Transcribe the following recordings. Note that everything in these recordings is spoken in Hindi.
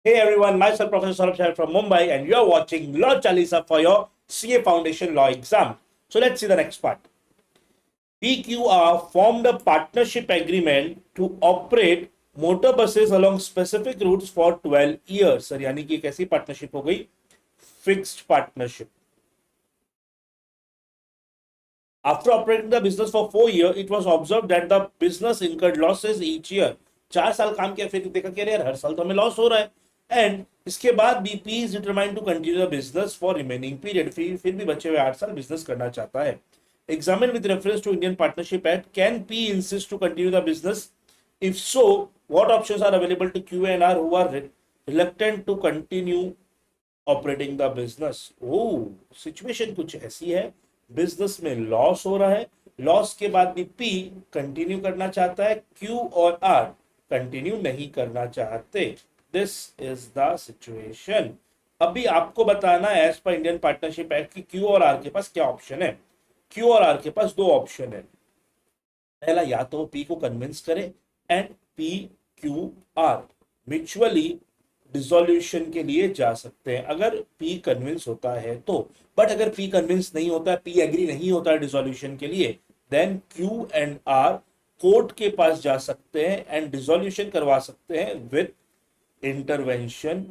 Hey everyone, myself Professor Saurabh Shah from Mumbai, and you're watching Law Chalisa for your CA Foundation Law exam. So let's see the next part. PQR formed a partnership agreement to operate motor buses along specific routes for 12 years. Sir यानी कि कैसी पार्टनरशिप हो गई? Fixed partnership. After operating the business for 4 years, it was observed that the business incurred losses each year. 4 साल काम किया, फिर देखा कि यार हर साल तो हमें लॉस हो रहा है. एंड इसके बाद B P is determined to continue the business for remaining period. फिर भी बचे हुए 8 साल बिजनेस करना चाहता है. Examine with reference to Indian partnership act, can P insist to continue the business? If so, what options are available to Q and R who are reluctant to continue operating the business? Oh, situation कुछ ऐसी है, बिजनेस में लॉस हो रहा है, लॉस के बाद भी पी कंटिन्यू करना चाहता है, क्यू और आर कंटिन्यू नहीं करना चाहते. This is the situation. अभी आपको बताना है as per Indian partnership act कि क्यू और आर के पास क्या ऑप्शन है. क्यू और आर के पास दो ऑप्शन है. पहला, या तो पी को कन्विंस करे and P Q R mutually dissolution के लिए जा सकते हैं अगर पी कन्विंस होता है तो. बट अगर पी कन्विंस नहीं होता है, पी एग्री नहीं होता है डिसोल्यूशन के लिए, then Q and R court के पास जा सकते हैं एंड डिसोल्यूशन करवा सकते हैं विद इंटरवेंशन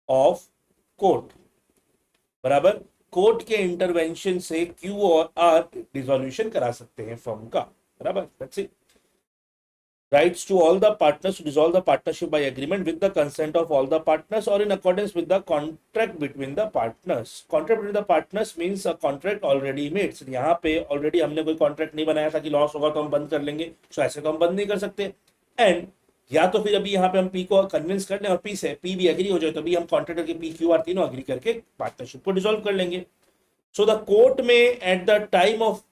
ऑफ कोर्ट. बराबर, कोर्ट के इंटरवेंशन से क्यू और आर डिसोल्यूशन करा सकते हैं फर्म का. बराबर, that's it. Rights to all the partners to dissolve the partnership by agreement with the consent of all the partners or in accordance with the contract between the partners. Contract between the partners means a contract already made. So, यहाँ पे already हमने कोई contract नहीं बनाया था कि लॉस होगा तो हम बंद कर लेंगे. So, ऐसे तो हम बंद नहीं कर सकते. एंड या तो फिर अभी यहाँ पे हम पी को कन्विंस कर लें और पी से पी भी एग्री हो जाए तो अभी हम कॉन्ट्रैक्ट करके पी क्यू आर तीनों एग्री करके पार्टनरशिप को डिसॉल्व कर लेंगे. सो द कोर्ट में at the time of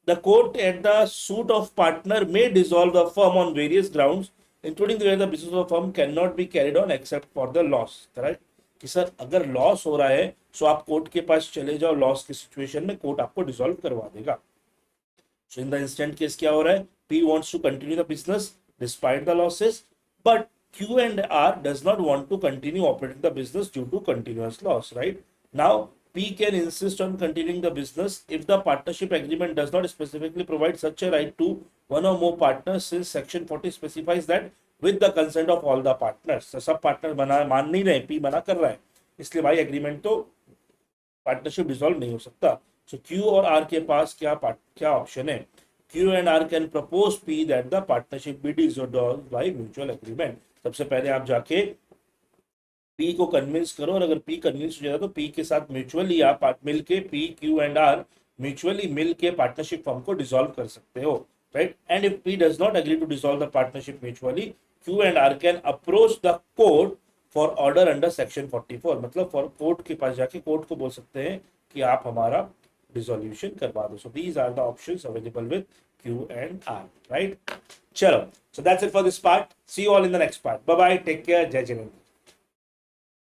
the court at the suit of partner may dissolve the firm on various grounds, including where the business of firm cannot be carried on except for the loss. Correct? कि सर अगर लॉस हो रहा है तो आप कोर्ट के पास चले जाओ, लॉस की सिचुएशन में कोर्ट आपको डिसॉल्व करवा देगा. So in the instant case क्या हो रहा है? P wants to continue the business despite the losses, but Q and R does not want to continue operating the business due to continuous loss. Right now P can insist on continuing the business if the partnership agreement does not specifically provide such a right to one or more partners, since section 40 specifies that with the consent of all the partners. तो सब पार्टनर मान नहीं रहे, P मना कर रहा है, इसलिए भाई एग्रीमेंट तो पार्टनरशिप डिसॉल्व नहीं हो सकता. सो Q और R के पास क्या ऑप्शन है? Q and R can propose P that the partnership be dissolved by mutual agreement. सबसे पहले आप जाके पी को कन्विंस करो और अगर पी कन्विंस हो जाता तो पी के साथ म्यूचुअली आप मिलके P Q and R mutually मिलके पार्टनरशिप फर्म को डिसॉल्व कर सकते हो. Right? And if P does not agree to dissolve the partnership mutually, Q and R can approach the court for order under section 44. मतलब फॉर कोर्ट के पास जाके कोर्ट को बोल सकते हैं कि आप हमारा डिसोल्यूशन करवा दो. So these are the options available with Q and R. Right? चलो, so that's it for this part. See you all in the next part. Bye bye, take care, जय जिनेंद्र.